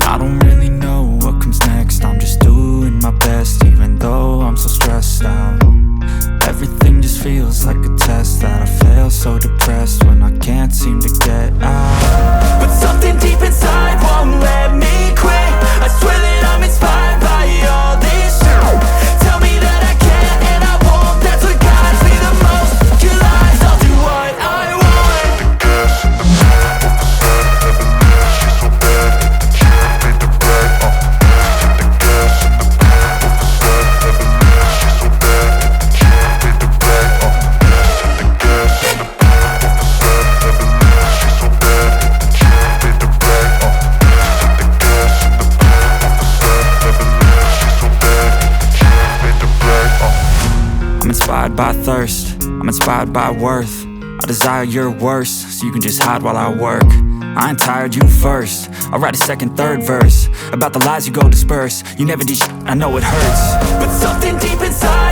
I don't really know what comes next. I'm just doing my best, even though I'm so stressed out. Everything just feels like a test that I fail, so depressed when I can't seem to get out. But something deep inside won't let me quit. I swear that I'm inspired by all this shit. Tell me that I can and I won't. That's what guides me the most. Your lies, I'll do what I want. Inspired by thirst, I'm inspired by worth. I desire your worst, so you can just hide while I work. I ain't tired, you first. I'll write a second, third verse about the lies you go disperse. You never did shit, I know it hurts. But something deep inside